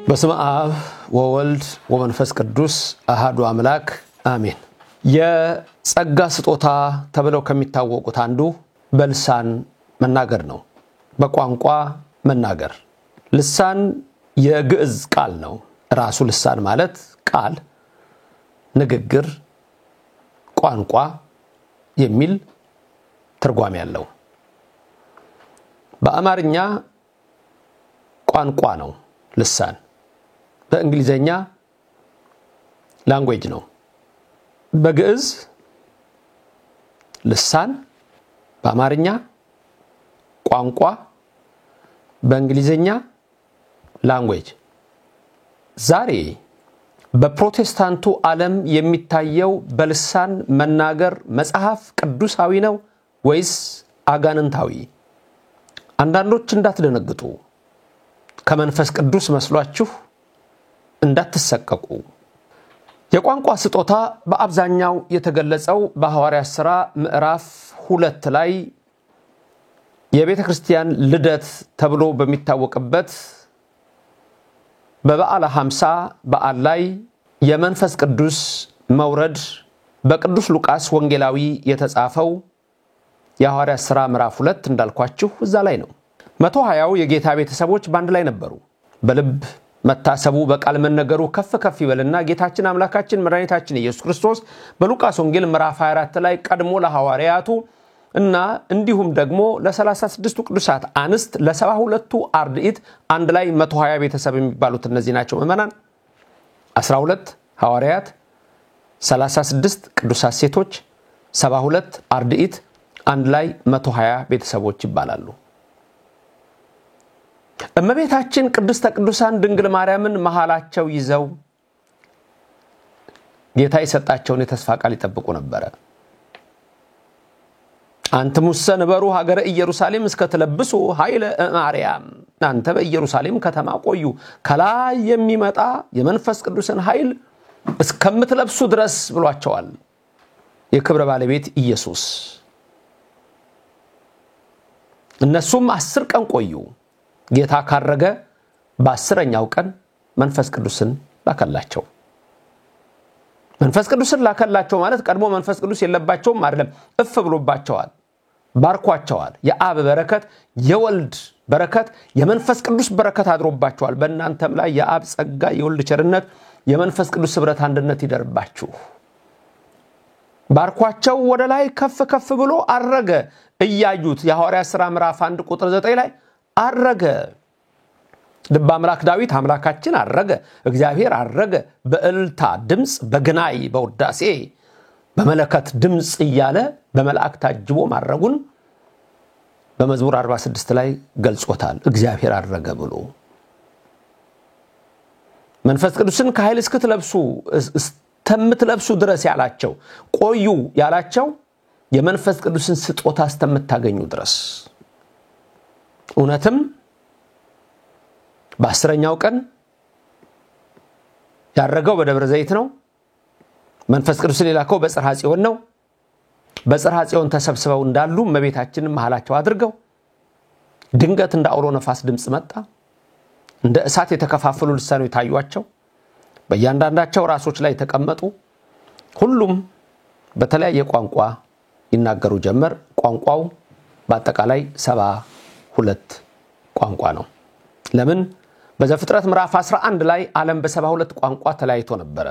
በስመ አብ ወወልድ ወመንፈስ ቅዱስ አሐዱ አምላክ አሜን። የጸጋ ስጦታ ተብለው ከሚታወቁት አንዱ በልሳን መናገር ነው። በቋንቋ መናገር። ልሳን የግዕዝ ቃል ነው። ራሱ ልሳን ማለት ቃል፣ ንግግር፣ ቋንቋ የሚል ትርጓሜ ያለው በአማርኛ ቋንቋ ነው ልሳን። በእንግሊዘኛ ላንጉዌጅ ነው። በግዕዝ ልሳን፣ በአማርኛ ቋንቋ፣ በእንግሊዘኛ ላንጉዌጅ። ዛሬ በፕሮቴስታንቱ ዓለም የሚታየው በልሳን መናገር መጽሐፍ ቅዱሳዊ ነው ወይስ አጋንንታዊ? አንዳንዶች እንዳትደነግጡ፣ ከመንፈስ ቅዱስ መስሏችሁ እንዳትሰቀቁ። የቋንቋ ስጦታ በአብዛኛው የተገለጸው በሐዋርያት ሥራ ምዕራፍ 2 ላይ የቤተ ክርስቲያን ልደት ተብሎ በሚታወቅበት በበዓለ 50 በዓል ላይ የመንፈስ ቅዱስ መውረድ በቅዱስ ሉቃስ ወንጌላዊ የተጻፈው የሐዋርያት ሥራ ምዕራፍ 2 እንዳልኳችሁ እዛ ላይ ነው። 120 የጌታ ቤተሰቦች ባንድ ላይ ነበሩ። በልብ መታሰቡ በቃል መነገሩ ከፍ ከፍ ይበልና ጌታችን አምላካችን መድኃኒታችን ኢየሱስ ክርስቶስ በሉቃስ ወንጌል ምዕራፍ 24 ላይ ቀድሞ ለሐዋርያቱ እና እንዲሁም ደግሞ ለ36ቱ ቅዱሳት አንስት ለ72ቱ አርድእት አንድ ላይ 120 ቤተሰብ የሚባሉት እነዚህ ናቸው ምእመናን። 12 ሐዋርያት፣ 36 ቅዱሳት ሴቶች፣ 72 አርድእት አንድ ላይ 120 ቤተሰቦች ይባላሉ። እመቤታችን ቅድስተ ቅዱሳን ድንግል ማርያምን መሃላቸው ይዘው ጌታ የሰጣቸውን የተስፋ ቃል ይጠብቁ ነበር። አንትሙሰ ነበሩ ሀገረ ኢየሩሳሌም እስከተለብሱ ኃይለ ማርያም። እናንተ በኢየሩሳሌም ከተማ ቆዩ ከላይ የሚመጣ የመንፈስ ቅዱስን ኃይል እስከምትለብሱ ድረስ ብሏቸዋል የክብረ ባለቤት ኢየሱስ። እነሱም 10 ቀን ቆዩ። ጌታ ካረገ በ10ኛው ቀን መንፈስ ቅዱስን ላከላቸው። መንፈስ ቅዱስን ላከላቸው ማለት ቀድሞ መንፈስ ቅዱስ የለባቸውም አይደለም፣ እፍ ብሎባቸዋል፣ ባርኳቸዋል። የአብ በረከት፣ የወልድ በረከት፣ የመንፈስ ቅዱስ በረከት አድሮባቸዋል። በእናንተም ላይ የአብ ጸጋ፣ የወልድ ቸርነት፣ የመንፈስ ቅዱስ ህብረት አንድነት ይደርባችሁ። ባርኳቸው ወደ ላይ ከፍ ከፍ ብሎ አረገ። እያዩት የሐዋርያት ሥራ ምዕራፍ 1 ቁጥር 9 ላይ አረገ። ልበ አምላክ ዳዊት አምላካችን አረገ፣ እግዚአብሔር አረገ፣ በእልልታ ድምጽ፣ በግናይ በውዳሴ በመለከት ድምጽ እያለ በመላእክት ታጅቦ ማረጉን በመዝሙር 46 ላይ ገልጾታል። እግዚአብሔር አረገ ብሎ መንፈስ ቅዱስን ከኃይል እስከምትለብሱ ድረስ ያላቸው፣ ቆዩ ያላቸው የመንፈስ ቅዱስን ስጦታ እስከምታገኙ ድረስ። እውነትም በ10ኛው ቀን ያረገው በደብረ ዘይት ነው። መንፈስ ቅዱስን የላከው በጽርሐ ጽዮን ነው። በጽርሐ ጽዮን ተሰብስበው እንዳሉ እመቤታችንን መሃላቸው አድርገው ድንገት እንደ አውሎ ነፋስ ድምጽ መጣ። እንደ እሳት የተከፋፈሉ ልሳኖች ታዩአቸው። በእያንዳንዳቸው ራሶች ላይ ተቀመጡ። ሁሉም በተለያየ ቋንቋ ይናገሩ ጀመር። ቋንቋው በአጠቃላይ 72 ቋንቋ ነው። ለምን? በዘፍጥረት ምዕራፍ 11 ላይ ዓለም በ72 ቋንቋ ተለያይቶ ነበር።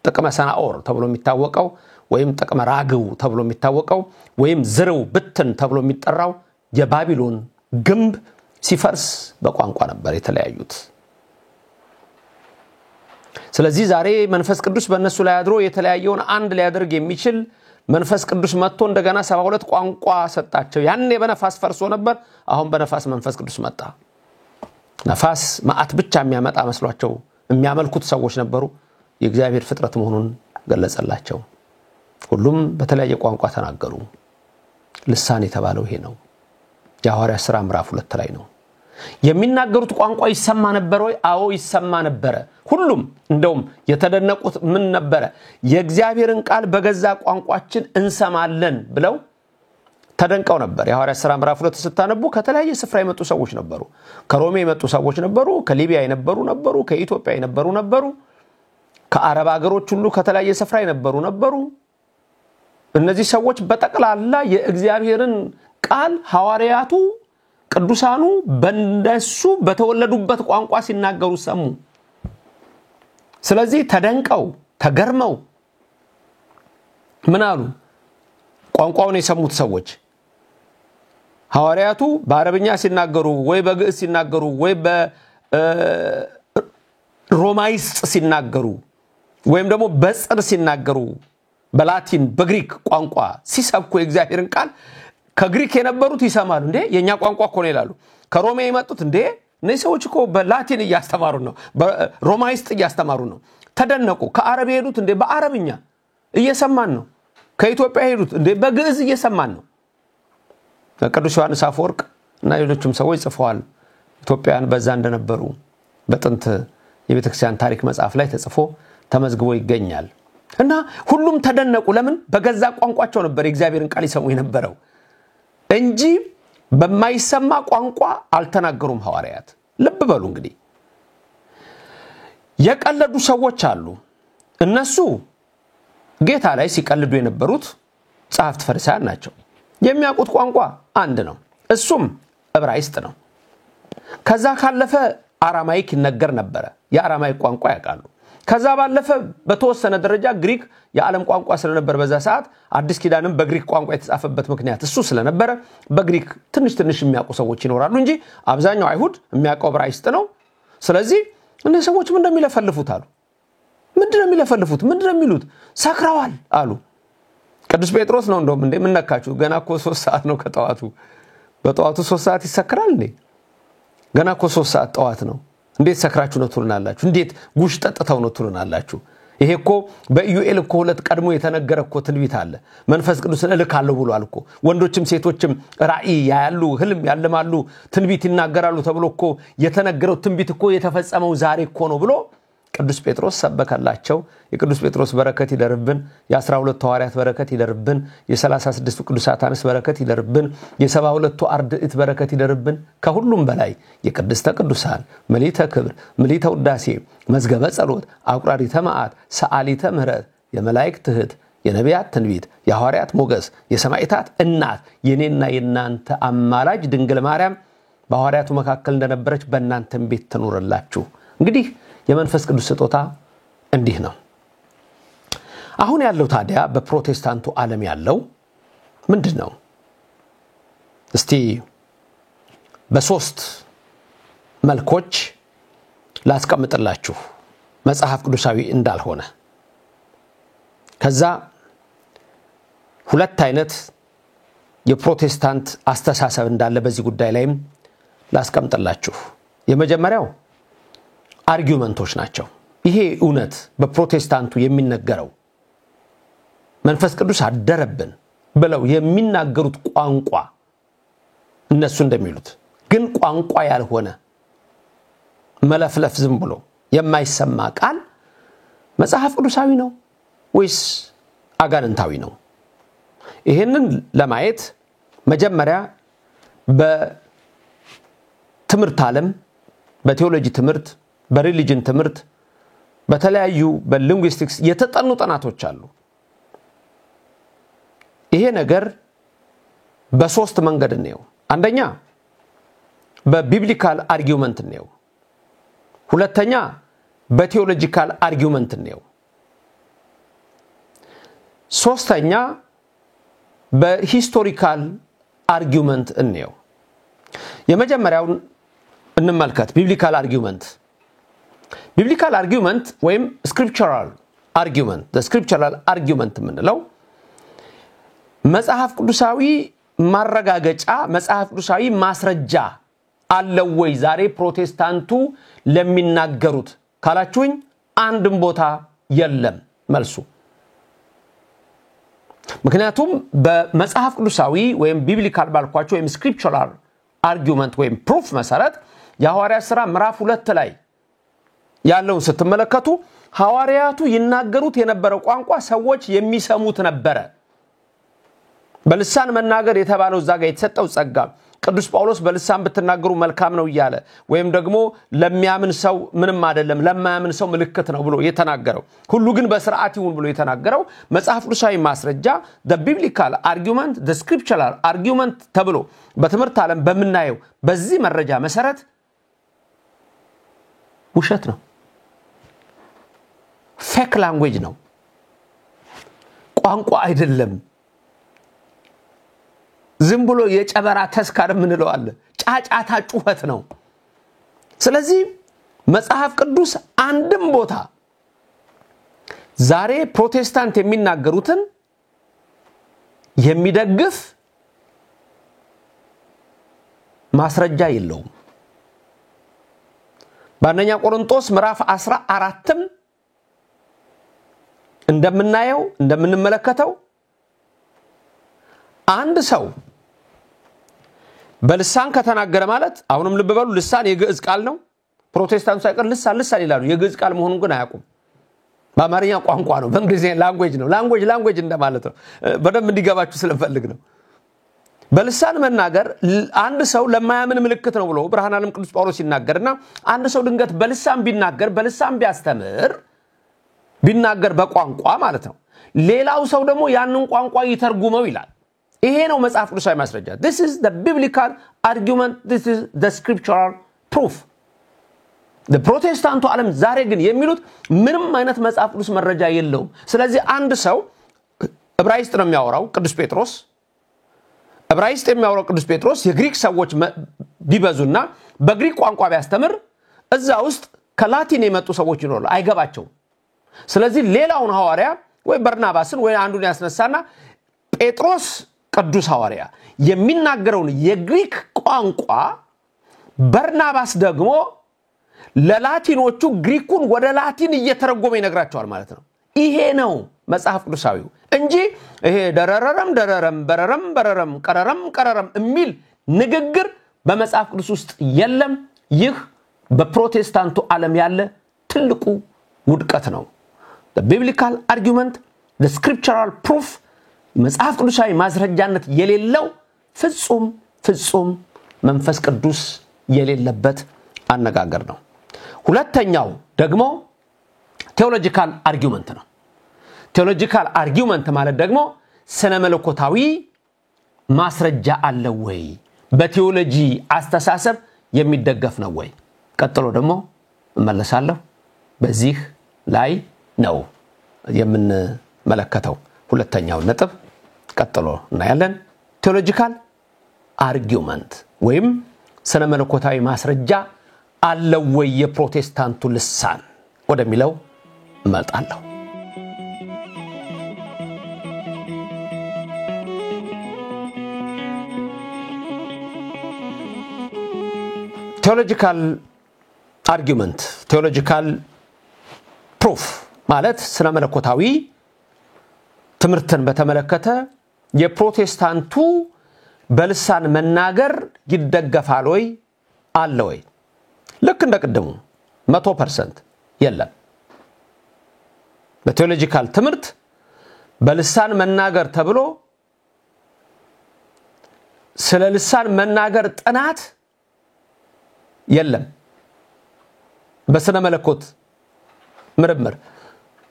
ጥቅመ ሰናኦር ተብሎ የሚታወቀው ወይም ጥቅመ ራግው ተብሎ የሚታወቀው ወይም ዝርው ብትን ተብሎ የሚጠራው የባቢሎን ግንብ ሲፈርስ በቋንቋ ነበር የተለያዩት። ስለዚህ ዛሬ መንፈስ ቅዱስ በእነሱ ላይ አድሮ የተለያየውን አንድ ሊያደርግ የሚችል መንፈስ ቅዱስ መጥቶ እንደገና 72 ቋንቋ ሰጣቸው። ያኔ በነፋስ ፈርሶ ነበር። አሁን በነፋስ መንፈስ ቅዱስ መጣ። ነፋስ ማአት ብቻ የሚያመጣ መስሏቸው የሚያመልኩት ሰዎች ነበሩ። የእግዚአብሔር ፍጥረት መሆኑን ገለጸላቸው። ሁሉም በተለያየ ቋንቋ ተናገሩ። ልሳን የተባለው ይሄ ነው። የሐዋርያት ሥራ ምዕራፍ 2 ላይ ነው። የሚናገሩት ቋንቋ ይሰማ ነበር ወይ? አዎ ይሰማ ነበር። ሁሉም እንደውም የተደነቁት ምን ነበር? የእግዚአብሔርን ቃል በገዛ ቋንቋችን እንሰማለን ብለው ተደንቀው ነበር። የሐዋርያት ሥራ ምዕራፍ 2 ስታነቡ ከተለያየ ስፍራ የመጡ ሰዎች ነበሩ። ከሮሜ የመጡ ሰዎች ነበሩ፣ ከሊቢያ የነበሩ ነበሩ፣ ከኢትዮጵያ የነበሩ ነበሩ፣ ከአረብ ሀገሮች ሁሉ ከተለያየ ስፍራ የነበሩ ነበሩ። እነዚህ ሰዎች በጠቅላላ የእግዚአብሔርን ቃል ሐዋርያቱ ቅዱሳኑ በእነሱ በተወለዱበት ቋንቋ ሲናገሩ ሰሙ። ስለዚህ ተደንቀው ተገርመው ምን አሉ? ቋንቋውን የሰሙት ሰዎች ሐዋርያቱ በአረብኛ ሲናገሩ ወይ በግዕዝ ሲናገሩ ወይ በሮማይስጥ ሲናገሩ ወይም ደግሞ በጽር ሲናገሩ በላቲን በግሪክ ቋንቋ ሲሰብኩ የእግዚአብሔርን ቃል ከግሪክ የነበሩት ይሰማሉ። እንዴ የኛ ቋንቋ እኮ ነው ይላሉ። ከሮሜ የመጡት እንዴ እነዚህ ሰዎች እኮ በላቲን እያስተማሩ ነው፣ በሮማይስጥ እያስተማሩ ነው። ተደነቁ። ከአረብ የሄዱት እንዴ በአረብኛ እየሰማን ነው። ከኢትዮጵያ የሄዱት እንዴ በግዕዝ እየሰማን ነው። ቅዱስ ዮሐንስ አፈወርቅ እና ሌሎችም ሰዎች ጽፈዋል ኢትዮጵያን በዛ እንደነበሩ በጥንት የቤተክርስቲያን ታሪክ መጽሐፍ ላይ ተጽፎ ተመዝግቦ ይገኛል። እና ሁሉም ተደነቁ። ለምን? በገዛ ቋንቋቸው ነበር የእግዚአብሔርን ቃል ይሰሙ የነበረው እንጂ በማይሰማ ቋንቋ አልተናገሩም ሐዋርያት። ልብ በሉ እንግዲህ የቀለዱ ሰዎች አሉ። እነሱ ጌታ ላይ ሲቀልዱ የነበሩት ጸሐፍት ፈሪሳውያን ናቸው። የሚያውቁት ቋንቋ አንድ ነው፣ እሱም ዕብራይስጥ ነው። ከዛ ካለፈ አራማይክ ይነገር ነበር፣ የአራማይክ ቋንቋ ያውቃሉ። ከዛ ባለፈ በተወሰነ ደረጃ ግሪክ የዓለም ቋንቋ ስለነበር በዛ ሰዓት አዲስ ኪዳንም በግሪክ ቋንቋ የተጻፈበት ምክንያት እሱ ስለነበረ በግሪክ ትንሽ የሚያውቁ ሰዎች ይኖራሉ እንጂ አብዛኛው አይሁድ የሚያውቀው ዕብራይስጥ ነው። ስለዚህ እነዚህ ሰዎች ምን እንደሚለፈልፉት አሉ። ምንድነው የሚለፈልፉት? ምንድነው የሚሉት? ሰክረዋል አሉ። ቅዱስ ጴጥሮስ ነው እንደውም እንዴ ምን ነካችሁ? ገና እኮ 3 ሰዓት ነው ከጠዋቱ። በጠዋቱ 3 ሰዓት ይሰክራል እንዴ? ገና እኮ 3 ሰዓት ጠዋት ነው። እንዴት ሰክራችሁ ነው ትሉናላችሁ? እንዴት ጉሽ ጠጥተው ነው ትሉናላችሁ? ይሄ እኮ በኢዩኤል እኮ 2 ቀድሞ የተነገረ እኮ ትንቢት አለ። መንፈስ ቅዱስን እልካለሁ ብሏል እኮ። ወንዶችም ሴቶችም ራእይ ያያሉ፣ ህልም ያልማሉ፣ ትንቢት ይናገራሉ ተብሎ እኮ የተነገረው ትንቢት እኮ የተፈጸመው ዛሬ እኮ ነው ብሎ ቅዱስ ጴጥሮስ ሰበከላቸው። የቅዱስ ጴጥሮስ በረከት ይደርብን፣ የ12 ሐዋርያት በረከት ይደርብን፣ የ36 ቅዱሳት አንስት በረከት ይደርብን፣ የ72 አርድእት በረከት ይደርብን። ከሁሉም በላይ የቅድስተ ቅዱሳን ምልዕተ ክብር ምልዕተ ውዳሴ መዝገበ ጸሎት አቁራሪተ መዓት ሰዓሊተ ምሕረት የመላእክት እህት የነቢያት ትንቢት የሐዋርያት ሞገስ የሰማዕታት እናት የኔና የናንተ አማላጅ ድንግል ማርያም በሐዋርያቱ መካከል እንደነበረች በእናንተም ቤት ትኑርላችሁ። እንግዲህ የመንፈስ ቅዱስ ስጦታ እንዲህ ነው። አሁን ያለው ታዲያ በፕሮቴስታንቱ ዓለም ያለው ምንድነው? እስቲ በ3 መልኮች ላስቀምጥላችሁ መጽሐፍ ቅዱሳዊ እንዳልሆነ። ከዛ 2 አይነት የፕሮቴስታንት አስተሳሰብ እንዳለ በዚህ ጉዳይ ላይም ላስቀምጥላችሁ። የመጀመሪያው አርጊውመንቶች ናቸው። ይሄ እውነት በፕሮቴስታንቱ የሚነገረው መንፈስ ቅዱስ አደረብን ብለው የሚናገሩት ቋንቋ እነሱ እንደሚሉት ግን ቋንቋ ያልሆነ መለፍለፍ ዝም ብሎ የማይሰማ ቃል መጽሐፍ ቅዱሳዊ ነው ወይስ አጋንንታዊ ነው? ይሄንን ለማየት መጀመሪያ በትምህርት ዓለም በቴዎሎጂ ትምህርት በሪሊጅን ትምህርት በተለያዩ በሊንጉይስቲክስ የተጠኑ ጥናቶች አሉ። ይሄ ነገር በ3 መንገድ ነው። አንደኛ በቢብሊካል አርጊውመንት ነው። ሁለተኛ በቴዎሎጂካል አርጊውመንት ነው። ሶስተኛ በሂስቶሪካል አርጊውመንት ነው። የመጀመሪያውን እንመልከት። ቢብሊካል አርጊውመንት ወይም ስክሪፕቸራል አርጊውመንት the scriptural argument ምንለው መጽሐፍ ቅዱሳዊ ማረጋገጫ መጽሐፍ ቅዱሳዊ ማስረጃ አለው ወይ ዛሬ ፕሮቴስታንቱ ለሚናገሩት ካላችሁኝ አንድም ቦታ የለም መልሱ። ምክንያቱም በመጽሐፍ ቅዱሳዊ ወይም ቢብሊካል ባልኳቸው ወይም ስክሪፕቸራል አርጊውመንት ወይም ፕሩፍ መሰረት የሐዋርያት ሥራ ምዕራፍ 2 ላይ ያለውን ስትመለከቱ ሐዋርያቱ ይናገሩት የነበረው ቋንቋ ሰዎች የሚሰሙት ነበር። በልሳን መናገር የተባለው እዛ ጋር የተሰጠው ጸጋ ቅዱስ ጳውሎስ በልሳን ብትናገሩ መልካም ነው ይያለ ወይም ደግሞ ለሚያምን ሰው ምንም አይደለም ለማያምን ሰው ምልክት ነው ብሎ የተናገረው ሁሉ ግን በስርዓት ይሁን ብሎ የተናገረው መጽሐፍ ቅዱሳዊ ማስረጃ the biblical argument the scriptural argument ተብሎ በትምህርት ዓለም በመናየው በዚህ መረጃ መሰረት ውሸት ነው fake language ነው ቋንቋ አይደለም ዝም ብሎ የጨበራ ተስካር ምንለው አለ ጫጫታ ጩኸት ነው ስለዚህ መጽሐፍ ቅዱስ አንድም ቦታ ዛሬ ፕሮቴስታንት የሚናገሩትን የሚደግፍ ማስረጃ የለውም በአንደኛ ቆሮንቶስ ምዕራፍ 14 እንደምናየው እንደምንመለከተው አንድ ሰው በልሳን ከተናገረ ማለት አሁንም ልብ በሉ ልሳን የግዕዝ ቃል ነው ፕሮቴስታንቱ ሳይቀር ልሳን ይላሉ የግዕዝ ቃል መሆኑን ግን አያውቁም በአማርኛ ቋንቋ ነው በእንግሊዝኛ ላንጉዌጅ ነው ላንጉዌጅ እንደማለት ነው በደንብ እንዲገባችሁ ስለፈልግ ነው በልሳን መናገር አንድ ሰው ለማያምን ምልክት ነው ብሎ ብርሃን ዓለም ቅዱስ ጳውሎስ ይናገርና አንድ ሰው ድንገት በልሳን ቢናገር በልሳን ቢያስተምር ቢናገር በቋንቋ ማለት ነው ሌላው ሰው ደግሞ ያንን ቋንቋ ይተርጉመው ይላል ይሄ ነው መጽሐፍ ቅዱሳዊ ማስረጃ this is the biblical argument this is the scriptural proof the protestant ዓለም ዛሬ ግን የሚሉት ምንም አይነት መጽሐፍ ቅዱስ መረጃ የለውም ስለዚህ አንድ ሰው ዕብራይስጥ ነው የሚያወራው ቅዱስ ጴጥሮስ ዕብራይስጥ የሚያወራው ቅዱስ ጴጥሮስ የግሪክ ሰዎች ቢበዙና በግሪክ ቋንቋ ቢያስተምር እዛ ውስጥ ከላቲን የመጡ ሰዎች ይኖራሉ አይገባቸው ስለዚህ ሌላውን ሐዋርያ ወይ በርናባስን ወይ አንዱን ያስነሳና ጴጥሮስ ቅዱስ ሐዋርያ የሚናገረውን የግሪክ ቋንቋ በርናባስ ደግሞ ለላቲኖቹ ግሪኩን ወደ ላቲን እየተረጎመ ይነግራቸዋል ማለት ነው ይሄ ነው መጽሐፍ ቅዱሳዊው እንጂ ይሄ ደረረረም በረረም ቀረረም የሚል ንግግር በመጽሐፍ ቅዱስ ውስጥ የለም ይህ በፕሮቴስታንቱ ዓለም ያለ ትልቁ ውድቀት ነው the biblical argument the scriptural proof መጽሐፍ ቅዱሳዊ ማስረጃነት የሌለው ፍጹም መንፈስ ቅዱስ የሌለበት አነጋገር ነው ሁለተኛው ደግሞ ቴዎሎጂካል አርጊውመንት ነው ቴዎሎጂካል አርጊውመንት ማለት ደግሞ ስነ መለኮታዊ ማስረጃ አለ ወይ በቴዎሎጂ አስተሳሰብ የሚደገፍ ነው ወይ ቀጥሎ ደግሞ መለሳለሁ በዚህ ላይ ነው የምንመለከተው ሁለተኛው ነጥብ ቀጥሎ እናያለን ቴዎሎጂካል አርጊውመንት ወይም ስነ መለኮታዊ ማስረጃ አለ ወይ የፕሮቴስታንቱ ልሳን ወደሚለው እመጣለሁ ቴዎሎጂካል አርጊውመንት ቴዎሎጂካል ፕሩፍ ማለት ስነ መለኮታዊ ትምርትን በተመለከተ የፕሮቴስታንቱ በልሳን መናገር ይደገፋል ወይ አለ ወይ ልክ እንደቀደሙ 100% የለም በቴዎሎጂካል ትምርት በልሳን መናገር ተብሎ ስለ ልሳን መናገር ጥናት የለም በስነ መለኮት ምርምር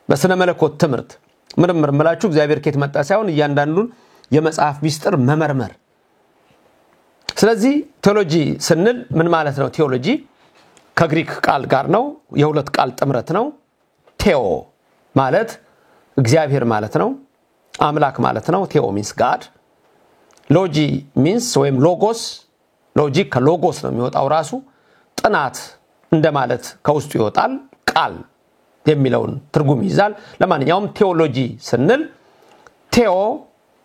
በስነ መለኮት ትምርት ምርምር መላችሁ እግዚአብሔር ከየት መጣ ሳይሆን እያንዳንዱን የመጽሐፍ ሚስጥር መመርመር ስለዚህ ቴዎሎጂ ስንል ምን ማለት ነው ቴዎሎጂ ከግሪክ ቃል ጋር ነው የሁለት ቃል ጥምረት ነው ቴኦ ማለት እግዚአብሔር ማለት ነው አምላክ ማለት ነው ቴኦ means god ሎጂ means ወይም ሎጎስ ሎጂክ ከሎጎስ ነው የሚወጣው ራሱ ጥናት እንደማለት ከውስጡ ይወጣል ቃል የሚለውን ትርጉም ይዛል ለማንኛውም ቴዎሎጂ ስንል ቴኦ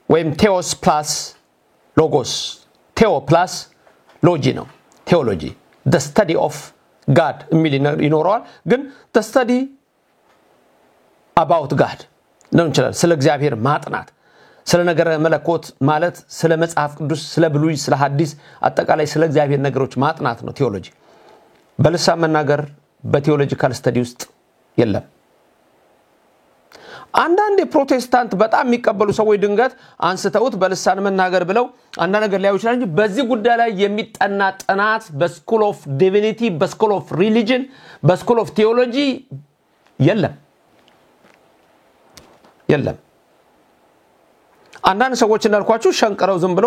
ወይም ቴዎስ ፕላስ ሎጎስ ቴኦ ፕላስ ሎጂ ነው ቴዎሎጂ the study of god የሚል ይኖረዋል ግን the study about god ነው እንችላለን ስለ እግዚአብሔር ማጥናት ስለ ነገረ መለኮት ማለት ስለ መጽሐፍ ቅዱስ ስለ ብሉይ ስለ ሐዲስ አጠቃላይ ስለ እግዚአብሔር ነገሮች ማጥናት ነው ቴዎሎጂ በልሳን መናገር በቴዎሎጂካል ስተዲ ውስጥ የለም አንዳንድ የፕሮቴስታንት በጣም የሚቀበሉ ሰዎች ድንገት አንስተውት በልሳን መናገር ብለው አንዳንድ ነገር ሊያዩ ይችላል እንጂ በዚህ ጉዳይ ላይ የሚጠና ጥናት በስኩል ኦፍ ዲቪኒቲ በስኩል ኦፍ ሪሊጅን በስኩል ኦፍ ቲዮሎጂ የለም አንዳንድ ሰዎች እንዳልኳችሁ ሸንቀረው ዝም ብሎ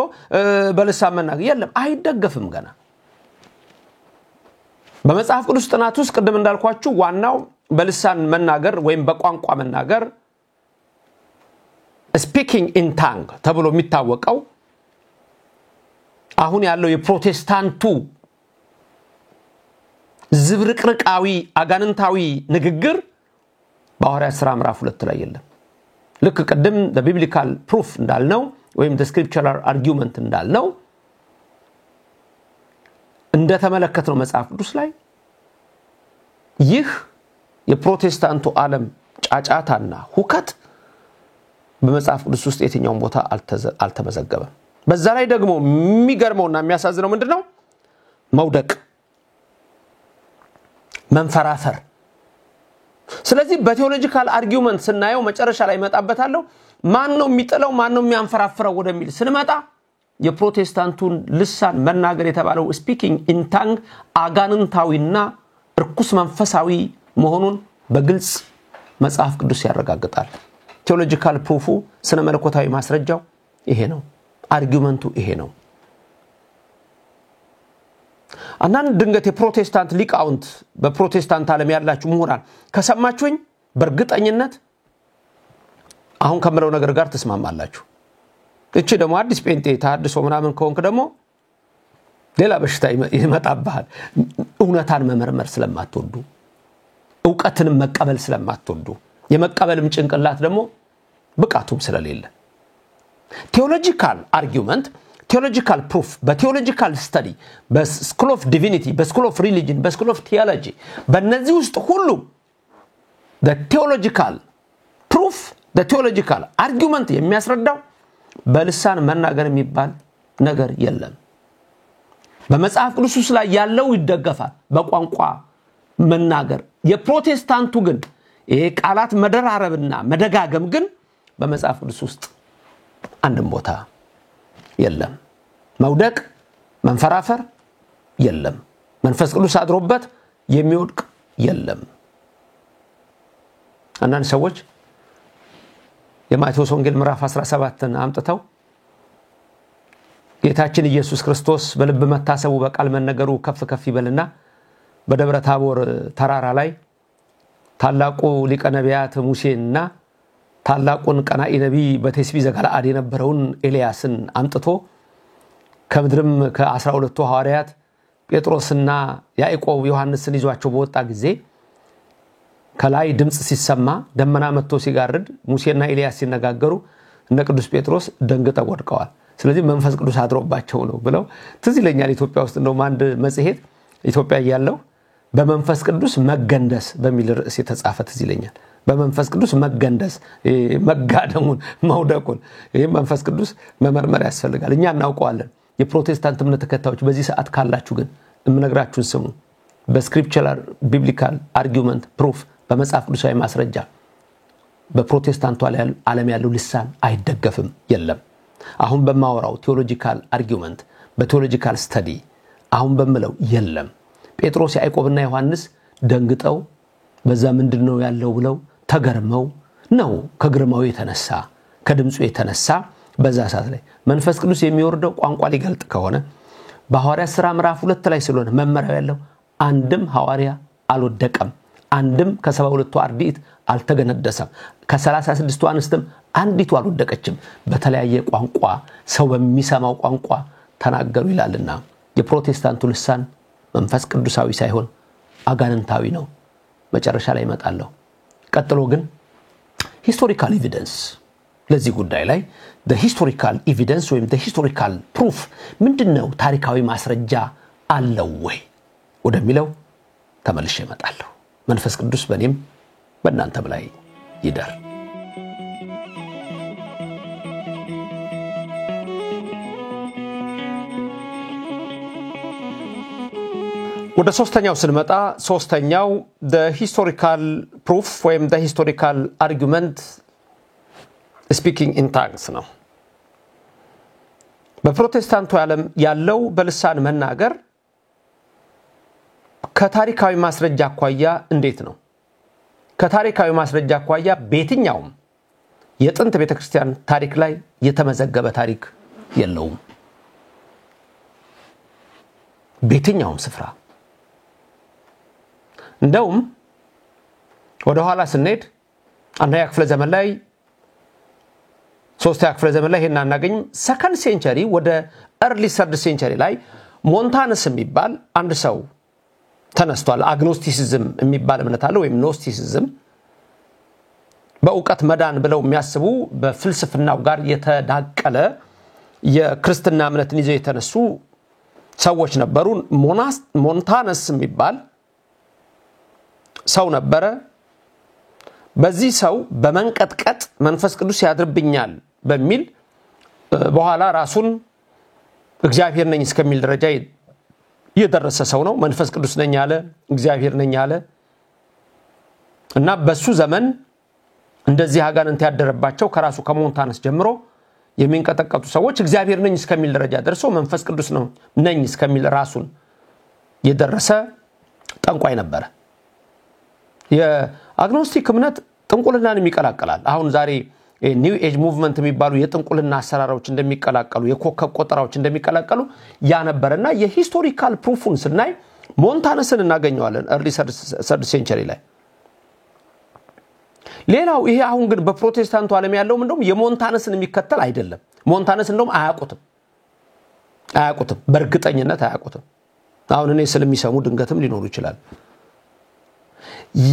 በልሳን መናገር የለም አይደገፍም ገና በመጽሐፍ ቅዱስ ጥናት ውስጥ ቀደም እንዳልኳችሁ ዋናው በልሳን መናገር ወይም በቋንቋ መናገር speaking in tongue ተብሎ የሚታወቀው አሁን ያለው የፕሮቴስታንቱ ዝብርቅርቃዊ አጋንንታዊ ንግግር በሐዋርያት ሥራ ምዕራፍ 2 ላይ የለም ልክ ቀደም the biblical proof እንዳልነው ወይም the scriptural argument እንዳልነው እንደተመለከተው መጽሐፍ ቅዱስ ላይ ይህ የፕሮቴስታንቱ ዓለም ጫጫታና ሁከት በመጽሐፍ ቅዱስ ውስጥ የትኛው ቦታ አልተመዘገበም በዛ ላይ ደግሞ የሚገርመውና የሚያሳዝነው ምንድነው መውደቅ መንፈራፈር ስለዚህ በቴዎሎጂካል አርጊውመንት ስናየው መጨረሻ ላይ መጣበታለሁ ማን ነው የሚጥለው ማን ነው የሚያንፈራፍረው ወደሚል ስንመጣ የፕሮቴስታንቱን ልሳን መናገር የተባለው speaking in tongue አጋንንታዊና ርኩስ መንፈሳዊ መሆኑን በግልጽ መጽሐፍ ቅዱስ ያረጋግጣል ቴዎሎጂካል ፕሩፉ ስነ መለኮታዊ ማስረጃው ይሄ ነው አርጊውመንቱ ይሄ ነው አንዳንድ ድንገት የፕሮቴስታንት ሊቃውንት በፕሮቴስታንት ዓለም ያላችሁ ምሁራን ከሰማችሁኝ በእርግጠኝነት አሁን ከምለው ነገር ጋር ተስማማላችሁ እቺ ደግሞ አዲስ ጴንጤ ታድሶ ምናምን ከሆንክ ደግሞ ሌላ በሽታ ይመጣብሃል እውነታን መመርመር ስለማትወዱ ዕውቀትን መቀበል ስለማትወዱ የመቀበልም ጭንቅላት ደግሞ ብቃቱም ስለሌለ ቴዎሎጂካል አርጊውመንት ቴዎሎጂካል ፕሩፍ በቴዎሎጂካል ስተዲ በስኩል ኦፍ ዲቪኒቲ በስኩል ኦፍ ሪሊጅን በስኩል ኦፍ ቲዮሎጂ በእነዚህ ውስጥ ሁሉ the theological proof the theological argument የሚያስረዳው በልሳን መናገር የሚባል ነገር የለም በመጽሐፍ ቅዱስ ላይ ያለው ይደገፋል በቋንቋ መናገር የፕሮቴስታንቱ ግን ይሄ ቃላት መደራረብና መደጋገም ግን በመጽሐፍ ቅዱስ ውስጥ አንድም ቦታ የለም መውደቅ መንፈራፈር የለም መንፈስ ቅዱስ አድሮበት የሚወድቅ የለም አንዳንድ ሰዎች የማቴዎስ ወንጌል ምዕራፍ 17ን አምጥተው ጌታችን ኢየሱስ ክርስቶስ በልብ መታሰቡ በቃል መነገሩ ከፍ ከፍ ይበልና በደብረ ታቦር ተራራ ላይ ታላቁ ሊቀ ነቢያት ሙሴና ታላቁን ቀናኢ ነቢይ በቴስቢ ዘገለዓድ የነበረውን ኤልያስን አምጥቶ ከምድርም ከ12ቱ ሐዋርያት ጴጥሮስና ያዕቆብ ዮሐንስን ይዟቸው በወጣ ጊዜ ከላይ ድምጽ ሲሰማ ደመና መጥቶ ሲጋርድ ሙሴና ኤልያስ ሲነጋገሩ እነ ቅዱስ ጴጥሮስ ደንግጠው ወድቀዋል ስለዚህ መንፈስ ቅዱስ አድሮባቸው ነው ብለው ትዝ ይለኛል ኢትዮጵያ ውስጥ ነው አንድ መጽሔት ኢትዮጵያ ያለው በመንፈስ ቅዱስ መገንደስ በሚል ርዕስ የተጻፈ ትዝ ይለኛል በመንፈስ ቅዱስ መገንደስ መጋደሙን መውደቁን ይሄ መንፈስ ቅዱስ መመርመር ያስፈልጋል እኛ እናውቀዋለን የፕሮቴስታንት እምነት ተከታዮች በዚህ ሰዓት ካላችሁ ግን እምነግራችሁን ስሙ በስክሪፕቸራል ቢብሊካል አርጊውመንት ፕሩፍ በመጽሐፍ ቅዱሳዊ ማስረጃ በፕሮቴስታንቱ ዓለም ያለው ልሳን አይደገፍም የለም አሁን በማወራው ቴዎሎጂካል አርጊውመንት በቴዎሎጂካል ስተዲ አሁን በመለው የለም ጴጥሮስ ያዕቆብና ዮሐንስ ደንግጠው በዛ ምንድነው ያለው ብለው ተገርመው ነው ከግርማው የተነሳ ከድምጹ የተነሳ በዛ ሰዓት ላይ መንፈስ ቅዱስ የሚወርደው ቋንቋ ሊገልጥ ከሆነ በሐዋርያት ሥራ ምዕራፍ 2 ላይ ስለሆነ መመሪያው ያለው አንድም ሐዋርያ አልወደቀም አንድም ከ72ቱ አርድእት አልተገነደሰም ከ36ቱ አንስትም አንዲቱ አልወደቀችም በተለያየ ቋንቋ ሰው በሚሰማው ቋንቋ ተናገሩ ይላልና የፕሮቴስታንቱ ልሳን መንፈስ ቅዱሳዊ ሳይሆን አጋንንታዊ ነው መጨረሻ ላይ ይመጣለው ቀጥሎ ግን ሂስቶሪካል ኤቪደንስ ለዚህ ጉዳይ ላይ the historical evidence ወይም the historical proof ምንድነው ታሪካዊ ማስረጃ አለው ወይ ወደሚለው ተመልሼ እመጣለሁ መንፈስ ቅዱስ በእኔም በእናንተም ላይ ይደር ወደ ሶስተኛው ስንመጣ ሶስተኛው the historical proof ወይም the historical argument speaking in tongues ነው በፕሮቴስታንቱ ዓለም ያለው በልሳን መናገር ከታሪካዊ ማስረጃ አኳያ እንዴት ነው ከታሪካዊ ማስረጃ አኳያ በየትኛውም የጥንት ቤተክርስቲያን ታሪክ ላይ የተመዘገበ ታሪክ የለውም በየትኛውም ስፍራ እንደውም ወደ ኋላ ስንሄድ አንደኛ ክፍለ ዘመን ላይ ሶስተኛ ክፍለ ዘመን ላይ ሄና እናገኝ ሰከንድ ሴንቸሪ ወደ early third century ላይ ሞንታነስ የሚባል አንድ ሰው ተነስቷል አግኖስቲሲዝም የሚባል እምነት አለ ወይም ኖስቲሲዝም በእውቀት መዳን ብለው የሚያስቡ በፍልስፍናው ጋር የተዳቀለ የክርስትና እምነትን ይዘው የተነሱ ሰዎች ነበሩ ሞንታነስ የሚባል ሰው ነበረ በዚህ ሰው በመንቀጥቀጥ መንፈስ ቅዱስ ያድርብኛል በሚል በኋላ ራሱን እግዚአብሔር ነኝ እስከሚል ደረጃ የደረሰ ሰው ነው መንፈስ ቅዱስ ነኝ ያለ እግዚአብሔር ነኝ ያለ እና በሱ ዘመን እንደዚህ አጋንንት ያደረባቸው ከራሱ ከሞንታነስ ጀምሮ የሚንቀጠቀጡ ሰዎች እግዚአብሔር ነኝ እስከሚል ደረጃ ደርሶ መንፈስ ቅዱስ ነው ነኝ እስከሚል ራሱን የደረሰ ጠንቋይ ነበር የአግኖስቲክ እምነት ጥንቁልናን የሚቀላቀላል አሁን ዛሬ ኒው ኤጅ ሙቭመንት የሚባሉ የጥንቁልና አሰራሮች እንደሚቀላቀሉ የኮከብ ቆጠራዎች እንደሚቀላቀሉ ያ ነበርና የሂስቶሪካል ፕሩፉን ስናይ ሞንታነስን እናገኘዋለን early third century ላይ ሌላው ይሄ አሁን ግን በፕሮቴስታንቱ ዓለም ያለው እንደውም የሞንታነስን የሚከተል አይደለም ሞንታነስ እንደውም አያቁትም በእርግጠኝነት አያቁትም አሁን እኔ ስለሚሰሙ ድንገትም ሊኖሩ ይችላል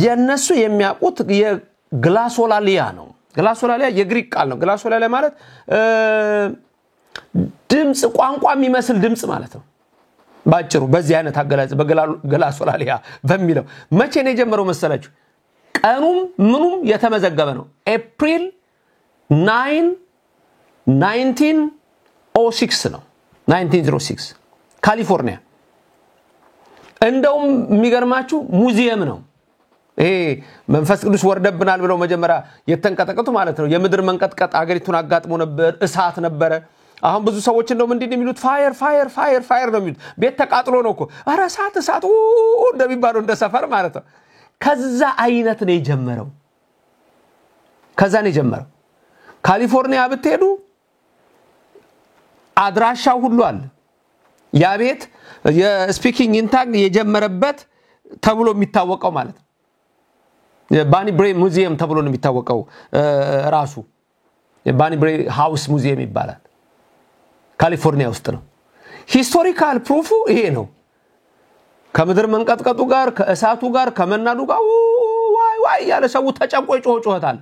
የነሱ የሚያቁት የግላሶላሊያ ነው ግላሶላሊያ የግሪክ ቃል ነው ግላሶላሊያ ማለት ድምጽ ቋንቋ የሚመስል ድምጽ ማለት ነው ባጭሩ በዚህ አይነት አገላጽ በግላሶላሊያ በሚለው መቼ ነው የጀመረው መሰላችሁ ቀኑም ምኑም የተመዘገበ ነው ኤፕሪል 9 1906 ነው 1906 ካሊፎርኒያ እንደውም የሚገርማችሁ ሙዚየም ነው ይሄ መንፈስ ቅዱስ ወርደብናል ብለው መጀመሪያ የተንቀጠቀጡ ማለት ነው የምድር መንቀጥቀጥ አገሪቱን አጋጥሞ ነበር እሳት ነበር አሁን ብዙ ሰዎች እንደውም እንደሚሉት ፋየር ነው የሚሉት ቤት ተቃጥሎ ነው እኮ አረ እሳት እንደሚባለው እንደ ሰፈር ማለት ነው ከዛ አይነት ነው የጀመረው ካሊፎርኒያ ብትሄዱ አድራሻው ሁሉ አለ ያ ቤት የስፒኪንግ ኢንታንግ የጀመረበት ተብሎ የሚታወቀው ማለት ነው የባኒ ብሬ ሙዚየም ተብሎ ነው የሚታወቀው ራሱ የባኒ ብሬ ሃውስ ሙዚየም ይባላል ካሊፎርኒያ ውስጥ ነው ሂስቶሪካል ፕሩፉ ይሄ ነው ከምድር መንቀጥቀጡ ጋር ከእሳቱ ጋር ከመናዱ ጋር ዋይ ያለ ሰው ተጨንቆ ይጮህታል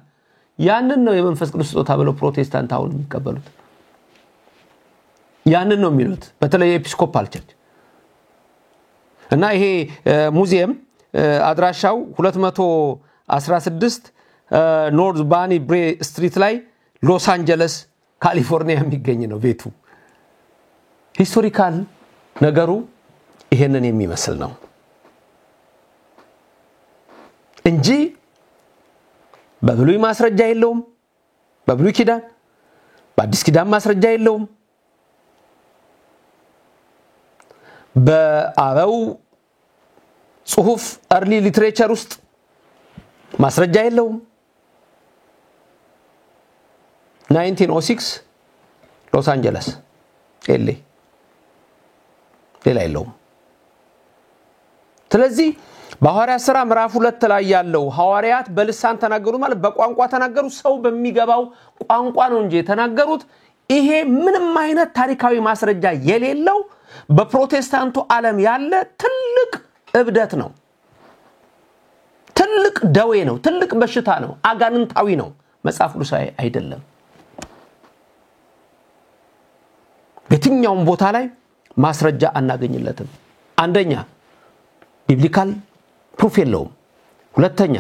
ያንን ነው የመንፈስ ቅዱስ ስጦታ ብለው ፕሮቴስታንት አሁን የሚቀበሉት ያንን ነው የሚሉት በተለይ ኤጲስኮፓል ቸርች እና ይሄ ሙዚየም አድራሻው 216 ኖርዝ ባኒ ብሬ ስትሪት ላይ ሎስ አንጀለስ ካሊፎርኒያ የሚገኝ ነው ቤቱ ሂስቶሪካል ነገሩ ይሄንን የሚመስል ነው እንጂ በብሉይ ማስረጃ የለውም በብሉይ ኪዳን በአዲስ ኪዳን ማስረጃ የለውም በአበው ጽሁፍ early literature ውስጥ ማስረጃ የለውም 1906 ሎስ አንጀለስ ሌላ የለውም ስለዚህ በሐዋርያት ሥራ ምዕራፍ 2 ላይ ያለው ሐዋርያት በልሳን ተናገሩ ማለት በቋንቋ ተናገሩ ሰው በሚገባው ቋንቋ ነው እንጂ ተናገሩት ይሄ ምንም አይነት ታሪካዊ ማስረጃ የሌለው በፕሮቴስታንቱ ዓለም ያለ ትልቅ እብደት ነው ትልቅ ደዌ ነው ትልቅ በሽታ ነው አጋንንታዊ ነው መጽሐፍ ቅዱሳዊ አይደለም በየትኛውም ቦታ ላይ ማስረጃ አናገኝለትም አንደኛ ቢብሊካል ፕሩፍ የለውም ሁለተኛ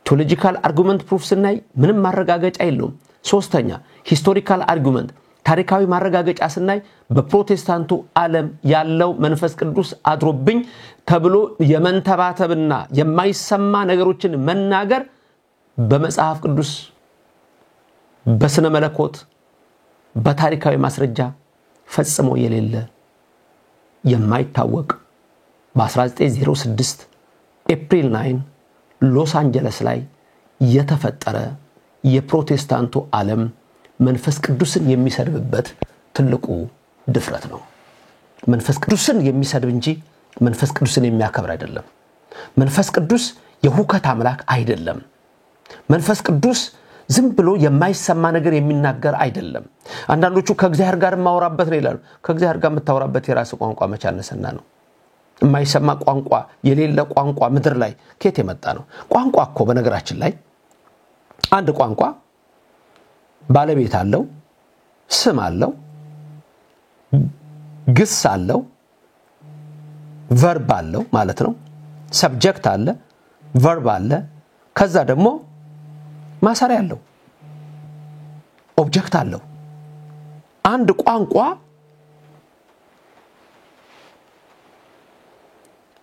ቴዎሎጂካል አርጉመንት ፕሩፍ ስናይ ምንም ማረጋገጫ የለውም ሶስተኛ ሂስቶሪካል አርጉመንት ታሪካዊ ማረጋገጫ ስናይ በፕሮቴስታንቱ ዓለም ያለው መንፈስ ቅዱስ አድሮብኝ ተብሎ የመንተባተብና የማይሰማ ነገሮችን መናገር በመጽሐፍ ቅዱስ በስነ መለኮት በታሪካዊ ማስረጃ ፈጽሞ የሌለ የማይታወቅ በ1906 ኤፕሪል 9 ሎስ አንጀለስ ላይ የተፈጠረ የፕሮቴስታንቱ ዓለም መንፈስ ቅዱስን የሚሰድብበት ትልቁ ድፍረት ነው። መንፈስ ቅዱስን የሚሰድብ እንጂ መንፈስ ቅዱስን የሚያከብር አይደለም። መንፈስ ቅዱስ የሁከት አምላክ አይደለም። መንፈስ ቅዱስ ዝም ብሎ የማይሰማ ነገር የሚናገር አይደለም። አንዳንዶቹ ከእግዚአብሔር ጋር ማውራበት ነው ይላሉ። ከእግዚአብሔር ጋር መታወራበት የራስ ቋንቋ መቻነሰና ነው። የማይሰማ ቋንቋ የሌለ ቋንቋ ምድር ላይ ከየት የመጣ ነው? ቋንቋ እኮ በነገራችን ላይ አንድ ቋንቋ ባለቤት አለው፣ ስም አለው፣ ግስ አለው፣ ቨርብ አለው ማለት ነው። ሰብጀክት አለ፣ ቨርብ አለ፣ ከዛ ደግሞ ማሰሪያ አለው፣ ኦብጀክት አለው። አንድ ቋንቋ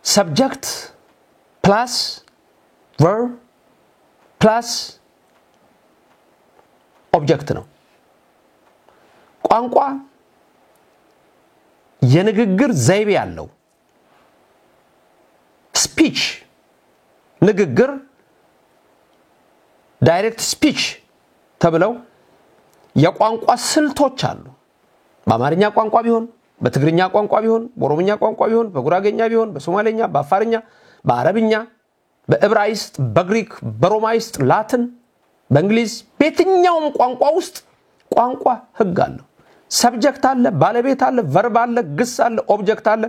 ሰብጀክት ፕላስ ቨርብ ፕላስ ኦብጀክት ነው። ቋንቋ የንግግር ዘይቤ ያለው ስፒች ንግግር ዳይሬክት ስፒች ተብለው የቋንቋ ስልቶች አሉ። በአማርኛ ቋንቋ ቢሆን በትግርኛ ቋንቋ ቢሆን በኦሮምኛ ቋንቋ ቢሆን በጉራጌኛ ቢሆን በሶማሌኛ በአፋርኛ በአረብኛ በዕብራይስጥ በግሪክ በሮማይስጥ ላቲን በእንግሊዝ በየትኛውም ቋንቋ ውስጥ ቋንቋ ህግ አለው። ሰብጀክት አለ፣ ባለቤት አለ፣ ቨርብ አለ፣ ግስ አለ፣ ኦብጀክት አለ፣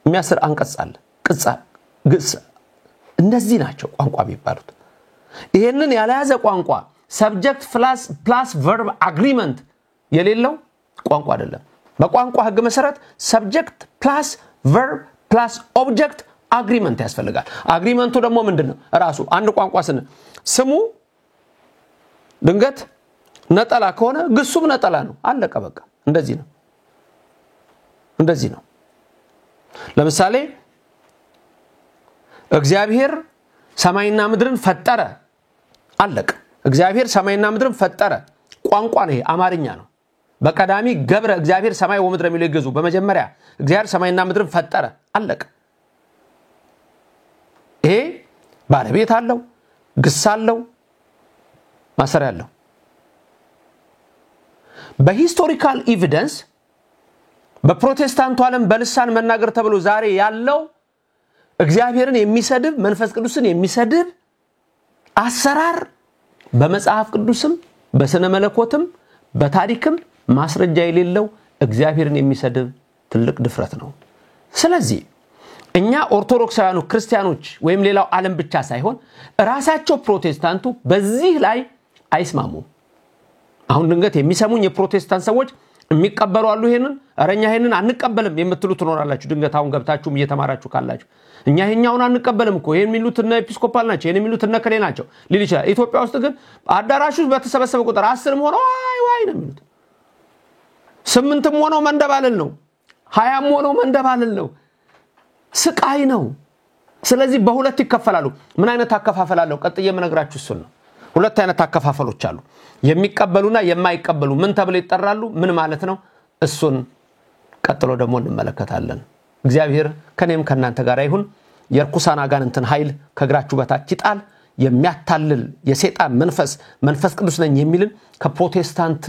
የሚያስር አንቀጽ አለ፣ ግስ። እነዚህ ናቸው ቋንቋ የሚባሉት። ይሄንን ያለያዘ ቋንቋ ሰብጀክት ፕላስ ቨርብ አግሪመንት የሌለው ቋንቋ አይደለም። በቋንቋ ህግ መሰረት ሰብጀክት ፕላስ ቨርብ ፕላስ ኦብጀክት አግሪመንት ያስፈልጋል። አግሪመንቱ ደግሞ ምንድነው? ራሱ አንድ ቋንቋ ስሙ ድንገት ነጠላ ከሆነ ግሱም ነጠላ ነው። አለቀ በቃ። እንደዚህ ነው። ለምሳሌ እግዚአብሔር ሰማይና ምድርን ፈጠረ። አለቀ። እግዚአብሔር ሰማይና ምድርን ፈጠረ። ቋንቋ ነው፣ አማርኛ ነው። በቀዳሚ ገብረ እግዚአብሔር ሰማይ ወምድር የሚለው ይገዙ። በመጀመሪያ እግዚአብሔር ሰማይና ምድርን ፈጠረ። አለቀ። ይሄ ባለቤት አለው፣ ግስ አለው፣ ማሰሪያ አለው። በሂስቶሪካል ኤቪደንስ በፕሮቴስታንቱ ዓለም በልሳን መናገር ተብሎ ዛሬ ያለው እግዚአብሔርን የሚሰድብ መንፈስ ቅዱስን የሚሰድብ አሰራር በመጽሐፍ ቅዱስም በስነ መለኮትም በታሪክም ማስረጃ የሌለው እግዚአብሔርን የሚሰድብ ትልቅ ድፍረት ነው። ስለዚህ እኛ ኦርቶዶክሳውያኑ ክርስቲያኖች ወይም ሌላው ዓለም ብቻ ሳይሆን ራሳቸው ፕሮቴስታንቱ በዚህ ላይ አይስማሙም። አሁን ድንገት የሚሰሙኝ የፕሮቴስታንት ሰዎች የሚቀበሉ አሉ። ይሄንን አንቀበልም የምትሉ ትኖራላችሁ። ድንገት አሁን ገብታችሁም እየተማራችሁ ካላችሁ እኛ ይሄኛውን አንቀበልም እኮ ይሄን የሚሉት እነ ኤጲስኮፓል ናቸው፣ ይሄን የሚሉት እነ ከሌ ናቸው ሊል ይችላል። ኢትዮጵያ ውስጥ ግን አዳራሹ በተሰበሰበ ቁጥር 10ም ሆነው ዋይ ነው የሚሉት። 8ም ሆነው መንደባለል ነው፣ 20ም ሆነው መንደባለል ነው፣ ስቃይ ነው። ስለዚህ በሁለት ይከፈላሉ። ምን አይነት አከፋፈላለው? ቀጥዬ መነግራችሁ እሱ ነው። ሁለት አይነት አከፋፈሎች አሉ። የሚቀበሉና የማይቀበሉ ምን ተብለው ይጠራሉ? ምን ማለት ነው? እሱን ቀጥሎ ደግሞ እንመለከታለን። እግዚአብሔር ከኔም ከናንተ ጋር ይሁን። የርኩሳን አጋንንትን ኃይል ከግራችሁ በታች ይጣል። የሚያታልል የሰይጣን መንፈስ ቅዱስ ነኝ የሚልን ከፕሮቴስታንት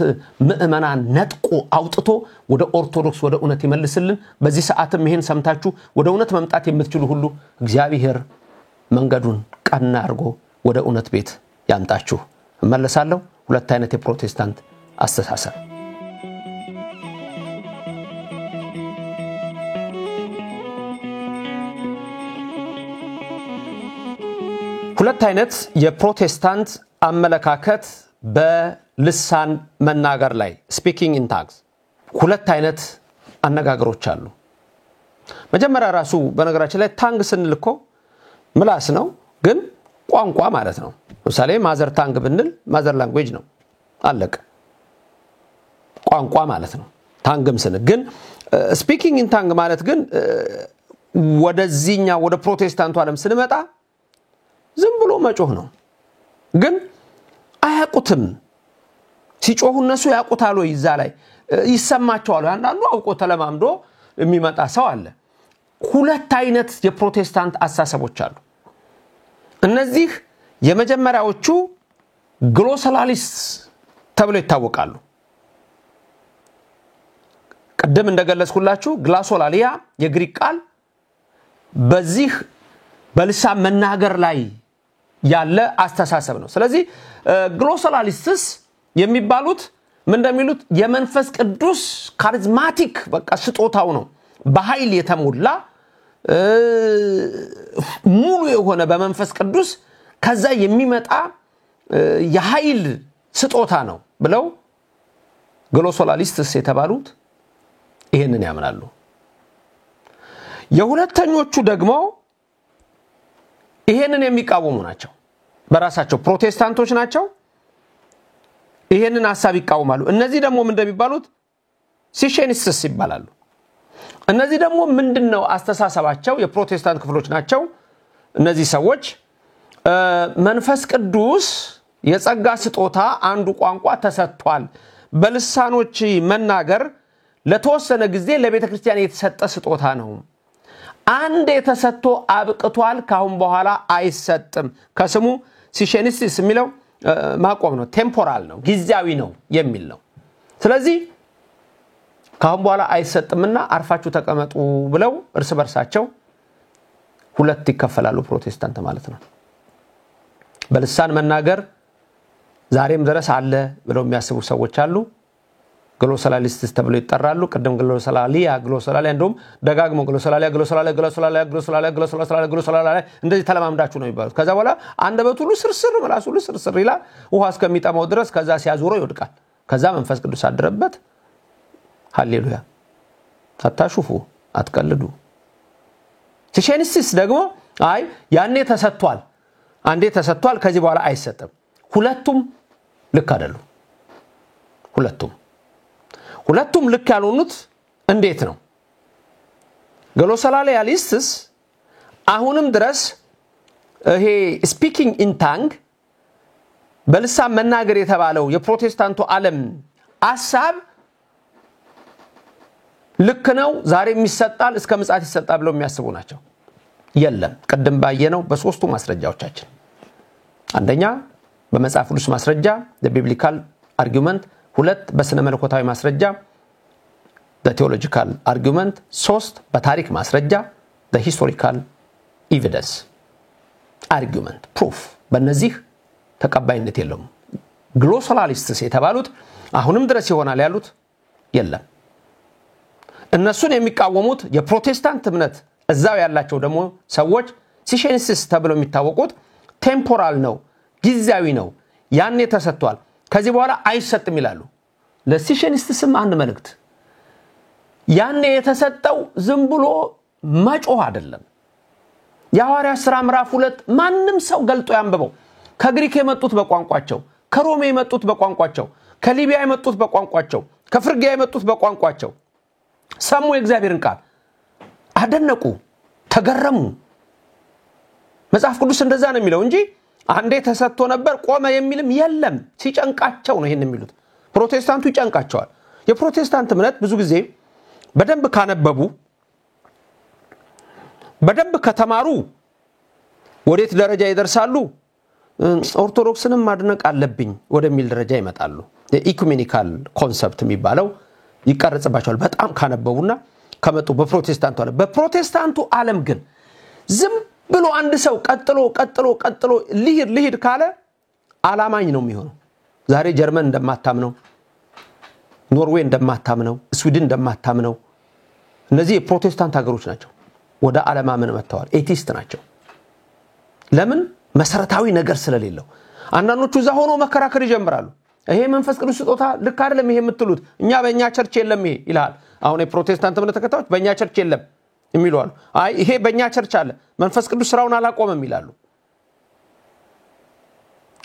ምእመናን ነጥቆ አውጥቶ ወደ ኦርቶዶክስ ወደ እውነት ይመልስልን። በዚህ ሰዓትም ይሄን ሰምታችሁ ወደ እውነት መምጣት የምትችሉ ሁሉ እግዚአብሔር መንገዱን ቀና አድርጎ ወደ እውነት ቤት ያምጣችሁ። እመለሳለሁ። ሁለት አይነት የፕሮቴስታንት አስተሳሰብ ሁለት አይነት የፕሮቴስታንት አመለካከት በልሳን መናገር ላይ ስፒኪንግ ኢን ታንግስ ሁለት አይነት አነጋገሮች አሉ። መጀመሪያ ራሱ በነገራችን ላይ ታንግ ስንልኮ ምላስ ነው፣ ግን ቋንቋ ማለት ነው። ለምሳሌ ማዘር ታንግ ብንል ማዘር ላንጉዌጅ ነው፣ አለቀ። ቋንቋ ማለት ነው። ታንግም ስንል ግን ስፒኪንግ ኢን ታንግ ማለት ግን ወደዚህኛ ወደ ፕሮቴስታንቱ ዓለም ስንመጣ ዝም ብሎ መጮህ ነው። ግን አያቁትም። ሲጮሁ እነሱ ያውቁታል ወይ እዛ ላይ ይሰማቸዋል አንዳንዱ አውቆ ተለማምዶ የሚመጣ ሰው አለ ሁለት አይነት የፕሮቴስታንት አሳሰቦች አሉ እነዚህ የመጀመሪያዎቹ ግሎሳላሊስት ተብለው ይታወቃሉ ቀደም እንደገለጽኩላችሁ ግሎሳላሊያ የግሪክ ቃል በዚህ በልሳን መናገር ላይ ያለ አስተሳሰብ ነው ስለዚህ ግሎሳላሊስትስ የሚባሉት ምን እንደሚሉት የመንፈስ ቅዱስ ካሪዝማቲክ በቃ ስጦታው ነው በኃይል የተሞላ ሙሉ የሆነ በመንፈስ ቅዱስ ከዛ የሚመጣ የኃይል ስጦታ ነው ብለው ግሎሳላሊስትስ የተባሉት ይሄንን ያምናሉ የሁለተኞቹ ደግሞ ይሄንን የሚቃወሙ ናቸው በራሳቸው ፕሮቴስታንቶች ናቸው ይሄንን ሐሳብ ይቃወማሉ እነዚህ ደግሞ ምን እንደሚባሉት ሲሼኒስትስ ይባላሉ እነዚህ ደግሞ ምንድነው አስተሳሰባቸው የፕሮቴስታንት ክፍሎች ናቸው እነዚህ ሰዎች መንፈስ ቅዱስ የጸጋ ስጦታ አንዱ ቋንቋ ተሰጥቷል በልሳኖች መናገር ለተወሰነ ጊዜ ለቤተክርስቲያን የተሰጠ ስጦታ ነው አንድ የተሰጥቶ አብቅቷል ካሁን በኋላ አይሰጥም ከስሙ ሲሼኒስትስ የሚለው ማቆም ነው ቴምፖራል ነው ጊዜያዊ ነው የሚል ነው ስለዚህ ካሁን በኋላ አይሰጥምና አርፋችሁ ተቀመጡ ብለው እርስ በርሳቸው ሁለት ይከፈላሉ ፕሮቴስታንት ማለት ነው በልሳን መናገር ዛሬም ድረስ አለ ብለው የሚያስቡ ሰዎች አሉ ግሎሳላሊስትስ ተብለው ይጠራሉ ቀደም ግሎሳላሊያ እንደውም ደጋግሞ ግሎሳላሊያ እንደዚህ ተለማምዳችሁ ነው የሚባሉት ከዛ በኋላ አንደበቱ ሁሉ ስርስር ምላሱ ሁሉ ስርስር ይላል ውሃ እስከሚጠማው ድረስ ከዛ ሲያዞረው ይወድቃል ከዛ መንፈስ ቅዱስ አደረበት ሃሌሉያ አታሹፉ አትቀልዱ ሲሼኒስትስ ደግሞ አይ ያኔ ተሰጥቷል አንዴ ተሰጥቷል ከዚህ በኋላ አይሰጥም ሁለቱም ልክ አይደሉም ሁለቱም ልክ ያልሆኑት እንዴት ነው ግሎሳላሊስትስ አሁንም ድረስ ይሄ ስፒኪንግ ኢን ታንግ በልሳን መናገር የተባለው የፕሮቴስታንቱ ዓለም ሐሳብ ልክ ነው ዛሬም ይሰጣል እስከ ምጽአት ይሰጣል ብለው የሚያስቡ ናቸው የለም ቀደም ባየነው በሶስቱ ማስረጃዎቻችን አንደኛ በመጽሐፍ ቅዱስ ማስረጃ the አርጊውመንት ሁለት በስነ መለኮታዊ ማስረጃ the theological argument ሶስት በታሪክ ማስረጃ the historical evidence argument proof በእነዚህ ተቀባይነት የለውም ግሎሳላሊስትስ የተባሉት አሁንም ድረስ ይሆናል ያሉት የለም እነሱን የሚቃወሙት የፕሮቴስታንት እምነት እዛው ያላቸው ደግሞ ሰዎች ሲሼኒስትስ ተብለው የሚታወቁት ቴምፖራል ነው ጊዜያዊ ነው ያኔ ተሰጥቷል ከዚህ በኋላ አይሰጥም ይላሉ ለሲሼኒስትስም አንድ መልእክት ያኔ የተሰጠው ዝም ብሎ መጮህ አይደለም የሐዋርያት ሥራ ምዕራፍ 2 ማንንም ሰው ገልጦ ያንብበው ከግሪክ የመጡት በቋንቋቸው ከሮም የመጡት በቋንቋቸው ከሊቢያ የመጡት በቋንቋቸው ከፍርግያ የመጡት በቋንቋቸው ሰሙ የእግዚአብሔርን ቃል አደነቁ ተገረሙ መጽሐፍ ቅዱስ እንደዛ ነው የሚለው እንጂ አንዴ ተሰጥቶ ነበር ቆመ የሚልም የለም ሲጨንቃቸው ነው ይሄን የሚሉት ፕሮቴስታንቱ ይጨንቃቸዋል የፕሮቴስታንት እምነት ብዙ ጊዜ በደንብ ካነበቡ በደንብ ከተማሩ ወዴት ደረጃ ይደርሳሉ ኦርቶዶክስንም ማድነቅ አለብኝ ወደሚል ደረጃ ይመጣሉ የኢኩሜኒካል ኮንሰፕት የሚባለው ይቀርጽባቸዋል በጣም ካነበቡና ከመጡ በፕሮቴስታንቱ ዓለም ግን ዝም ብሎ አንድ ሰው ቀጥሎ ሊሂድ ካለ አላማኝ ነው የሚሆነው ዛሬ ጀርመን እንደማታምነው ኖርዌይ እንደማታምነው ስዊድን እንደማታምነው እነዚህ የፕሮቴስታንት ሀገሮች ናቸው ወደ ዓለማመን መጥተዋል ኤቲስት ናቸው ለምን መሰረታዊ ነገር ስለሌለው አንዳንዶቹ እዛ ሆኖ መከራከር ይጀምራሉ ይሄ መንፈስ ቅዱስ ስጦታ ልክ አይደለም ይሄ የምትሉት እኛ በእኛ ቸርች የለም ይሄ ይላል አሁን የፕሮቴስታንት እምነት ተከታዮች በእኛ ቸርች የለም የሚሉአሉ አይ ይሄ በእኛ ቸርች አለ መንፈስ ቅዱስ ስራውን አላቆመም ይላሉ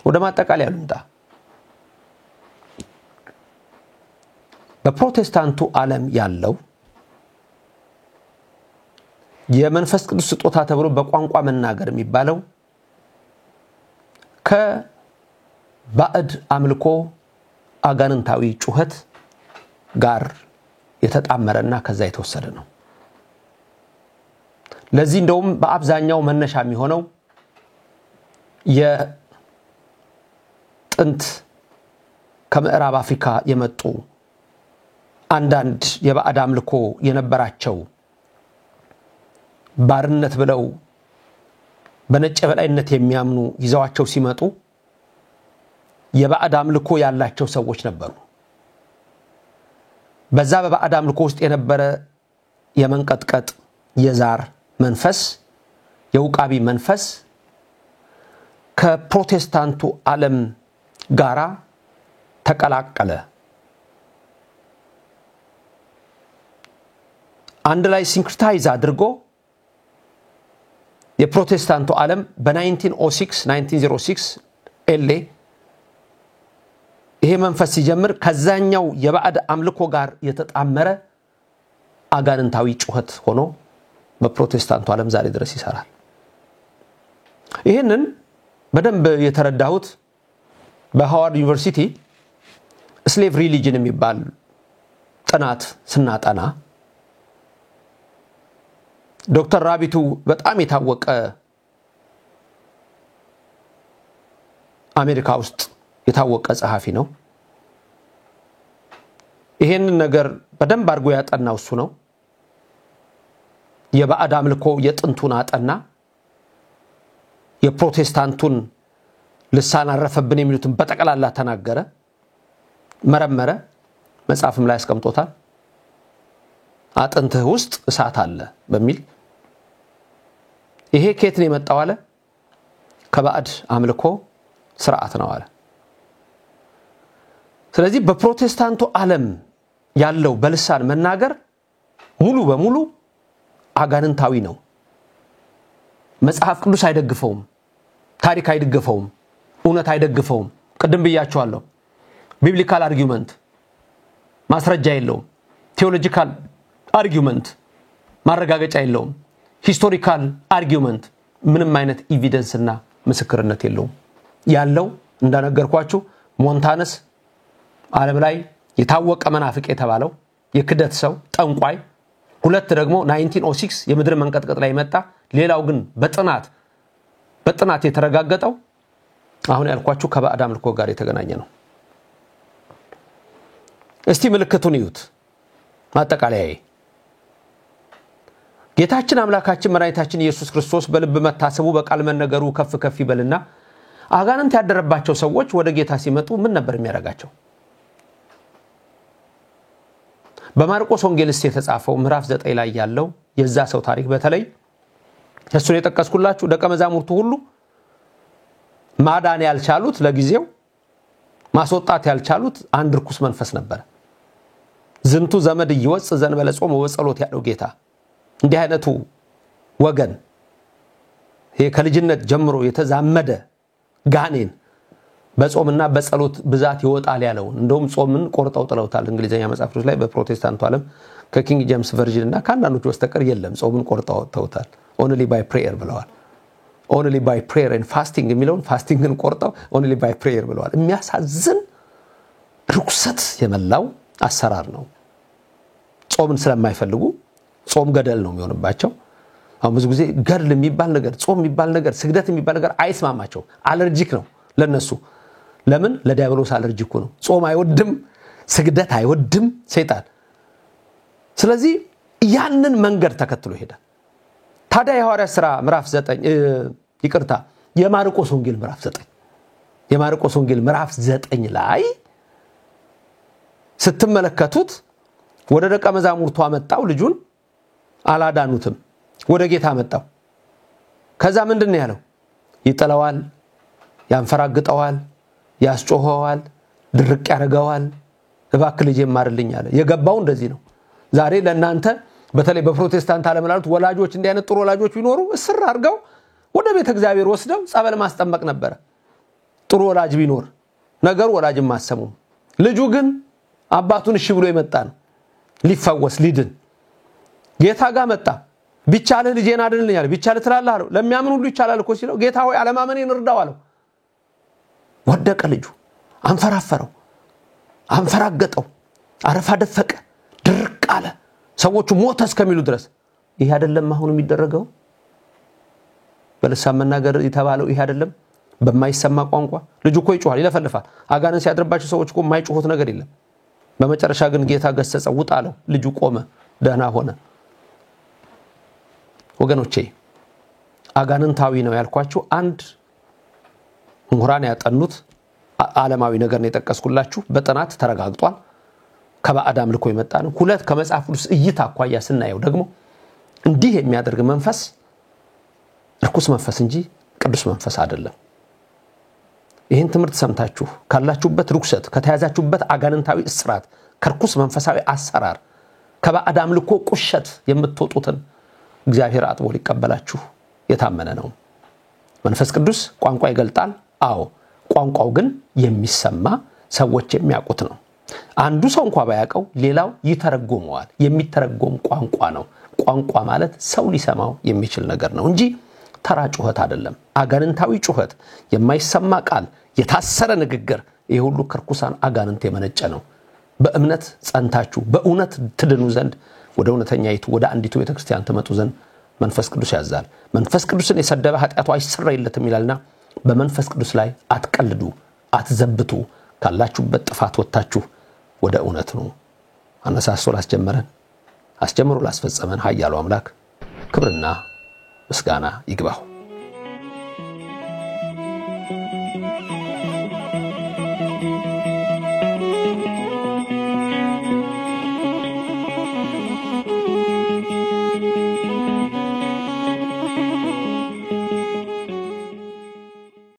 ወደ ማጠቃለያ ልምጣ በፕሮቴስታንቱ ዓለም ያለው የመንፈስ ቅዱስ ስጦታ ተብሎ በቋንቋ መናገር የሚባለው ከባዕድ አምልኮ አጋንንታዊ ጩኸት ጋር የተጣመረና ከዛ የተወሰደ ነው። ለዚህ እንደውም በአብዛኛው መነሻ የሚሆነው የጥንት ከምዕራብ አፍሪካ የመጡ አንዳንድ የባዕድ አምልኮ የነበራቸው ባርነት ብለው በነጭ በላይነት የሚያምኑ ይዘዋቸው ሲመጡ የባዕድ አምልኮ ያላቸው ሰዎች ነበሩ። በዛ በባዕድ አምልኮ ውስጥ የነበረ የመንቀጥቀጥ የዛር መንፈስ የውቃቢ መንፈስ ከፕሮቴስታንቱ ዓለም ጋራ ተቀላቀለ። አንድ ላይ ሲንክሪታይዝ አድርጎ የፕሮቴስታንቱ ዓለም በ1906 ኤልኤ ይሄ መንፈስ ሲጀምር ከዛኛው የባዕድ አምልኮ ጋር የተጣመረ አጋንንታዊ ጩኸት ሆኖ በፕሮቴስታንቱ ዓለም ዛሬ ድረስ ይሰራል። ይሄንን በደንብ የተረዳሁት በሃዋርድ ዩኒቨርሲቲ ስሌቭ ሪሊጅን የሚባል ጥናት ስናጠና ዶክተር ራቢቱ በጣም የታወቀ አሜሪካ ውስጥ የታወቀ ጸሐፊ ነው። ይሄንን ነገር በደንብ አድርጎ ያጠናው እሱ ነው። የባዕድ አምልኮ የጥንቱን አጠና፣ የፕሮቴስታንቱን ልሳን አረፈብን የሚሉትን በጠቅላላ ተናገረ፣ መረመረ፣ መጽሐፍም ላይ አስቀምጦታል። አጥንትህ ውስጥ እሳት አለ በሚል ይሄ ከየት ነው የመጣው አለ? ከባዕድ አምልኮ ስርዓት ነው አለ። ስለዚህ በፕሮቴስታንቱ ዓለም ያለው በልሳን መናገር ሙሉ በሙሉ አጋንንታዊ ነው። መጽሐፍ ቅዱስ አይደግፈውም፣ ታሪክ አይደግፈውም፣ እውነት አይደግፈውም። ቅድም ብያቸዋለሁ። ቢብሊካል አርጊውመንት ማስረጃ የለውም። ቴዎሎጂካል አርጊውመንት ማረጋገጫ የለውም። ሂስቶሪካል አርጊውመንት ምንም አይነት ኤቪደንስና ምስክርነት የለውም። ያለው እንደነገርኳችሁ ሞንታነስ ዓለም ላይ የታወቀ መናፍቅ የተባለው የክደት ሰው ጠንቋይ፣ ሁለት ደግሞ 1906 የምድር መንቀጥቀጥ ላይ መጣ። ሌላው ግን በጥናት የተረጋገጠው አሁን ያልኳችሁ ከባዕድ አምልኮ ጋር የተገናኘ ነው። እስቲ ምልክቱን ይዩት። ማጠቃለያ ጌታችን አምላካችን መድኃኒታችን ኢየሱስ ክርስቶስ በልብ መታሰቡ በቃል መነገሩ ከፍ ከፍ ይበልና አጋንንት ያደረባቸው ሰዎች ወደ ጌታ ሲመጡ ምን ነበር የሚያረጋቸው? በማርቆስ ወንጌልስ የተጻፈው ምዕራፍ 9 ላይ ያለው የዛ ሰው ታሪክ በተለይ እሱን የጠቀስኩላችሁ ደቀ መዛሙርቱ ሁሉ ማዳን ያልቻሉት ለጊዜው ማስወጣት ያልቻሉት አንድ ርኩስ መንፈስ ነበር። ዝንቱ ዘመድ ይወጽ ዘንበለ ጾም ወጸሎት ያለው ጌታ እንዲህ አይነቱ ወገን ይሄ ከልጅነት ጀምሮ የተዛመደ ጋኔን በጾምና በጸሎት ብዛት ይወጣል ያለው እንደውም ጾምን ቆርጠው ጥለውታል። እንግሊዘኛ መጽሐፎች ላይ በፕሮቴስታንቱ ዓለም ከኪንግ ጄምስ ቨርዥን እና ካናኖች በስተቀር የለም። ጾምን ቆርጠው ተውታል። only by prayer ብለዋል። only by prayer and fasting የሚለውን ፋስቲንግን ቆርጠው only by prayer ብለዋል። የሚያሳዝን ርኩሰት የመላው አሰራር ነው። ጾምን ስለማይፈልጉ ጾም ገደል ነው የሚሆንባቸው። አሁን ብዙ ጊዜ ገድል የሚባል ነገር፣ ጾም የሚባል ነገር፣ ስግደት የሚባል ነገር አይስማማቸው። አለርጂክ ነው ለነሱ። ለምን? ለዲያብሎስ አለርጂክ ነው። ጾም አይወድም፣ ስግደት አይወድም ሰይጣን። ስለዚህ ያንን መንገድ ተከትሎ ሄደ። ታዲያ የሐዋርያት ሥራ ምዕራፍ 9 የማርቆስ ወንጌል ምዕራፍ 9 ላይ ስትመለከቱት ወደ ደቀ መዛሙርቱ አመጣው፣ ልጁን አላዳኑትም፣ ወደ ጌታ አመጣው። ከዛ ምንድነው ያለው? ይጥለዋል፣ ያንፈራግጠዋል፣ ያስጮኸዋል፣ ድርቅ ያረጋዋል። እባክህ ልጄ ማርልኝ አለ። የገባው እንደዚህ ነው። ዛሬ ለእናንተ በተለይ በፕሮቴስታንት ዓለም ላሉት ወላጆች እንዲህ አይነት ጥሩ ወላጆች ቢኖሩ እስር አድርገው ወደ ቤተ እግዚአብሔር ወስደው ጸበል ማስጠመቅ ነበር። ጥሩ ወላጅ ቢኖር ነገሩ ወላጅም ማሰሙም። ልጁ ግን አባቱን እሺ ብሎ የመጣ ነው ሊፈወስ ሊድን። ጌታ ጋር መጣ። ቢቻልህ ልጄን አድንልኝ አለ። ቢቻልህ ትላለህ አለው። ለሚያምን ሁሉ ይቻላል እኮ ሲለው ጌታ ሆይ አለማመኔን እርዳው አለው። ወደቀ ልጁ፣ አንፈራፈረው። አንፈራገጠው አረፋ ደፈቀ ድርቅ አለ ሰዎቹ ሞተ እስከሚሉ ድረስ ይሄ አይደለም አሁን የሚደረገው በልሳን መናገር የተባለው ይሄ አይደለም በማይሰማ ቋንቋ ልጅ እኮ ይጮሃል ይለፈልፋል አጋንንት ሲያድርባቸው ሰዎች እኮ የማይጮሁት ነገር የለም በመጨረሻ ግን ጌታ ገሰጸው ውጣ አለው ልጁ ቆመ ደህና ሆነ ወገኖቼ አጋንንታዊ ነው ያልኳችሁ አንድ ምሁራን ያጠኑት ዓለማዊ ነገር ነው የጠቀስኩላችሁ በጥናት ተረጋግጧል ከባዕድ አምልኮ የመጣ ነው ሁለት ከመጽሐፍ ቅዱስ እይታ አኳያ ስናየው ደግሞ እንዲህ የሚያደርግ መንፈስ ርኩስ መንፈስ እንጂ ቅዱስ መንፈስ አይደለም ይሄን ትምህርት ሰምታችሁ ካላችሁበት ርኩሰት ከተያዛችሁበት አጋንንታዊ እስራት ከርኩስ መንፈሳዊ አሰራር ከባዕድ አምልኮ ቁሸት የምትወጡትን እግዚአብሔር አጥቦ ሊቀበላችሁ የታመነ ነው መንፈስ ቅዱስ ቋንቋ ይገልጣል አዎ ቋንቋው ግን የሚሰማ ሰዎች የሚያውቁት ነው አንዱ ሰው እንኳን ባያቀው ሌላው ይተረጎመዋል የሚተረጎም ቋንቋ ነው ቋንቋ ማለት ሰው ሊሰማው የሚችል ነገር ነው እንጂ ተራ ጩኸት አይደለም አጋንንታዊ ጩኸት የማይሰማ ቃል የታሰረ ንግግር ይሄ ሁሉ ከርኩሳን አጋንንት የመነጨ ነው በእምነት ጸንታችሁ በእውነት ትድኑ ዘንድ ወደ እውነተኛይቱ ወደ አንዲቱ ቤተክርስቲያን ተመጡ ዘንድ መንፈስ ቅዱስ ያዛል መንፈስ ቅዱስን የሰደበ ኃጢአቱ አይሰረይለትም ይላልና በመንፈስ ቅዱስ ላይ አትቀልዱ አትዘብቱ ካላችሁበት ጥፋት ወጣችሁ ወደ እውነት ነው አነሳስቶ ላስጀመረን አስጀምሮ ላስፈጸመን ኃያሉ አምላክ ክብርና ምስጋና ይግባው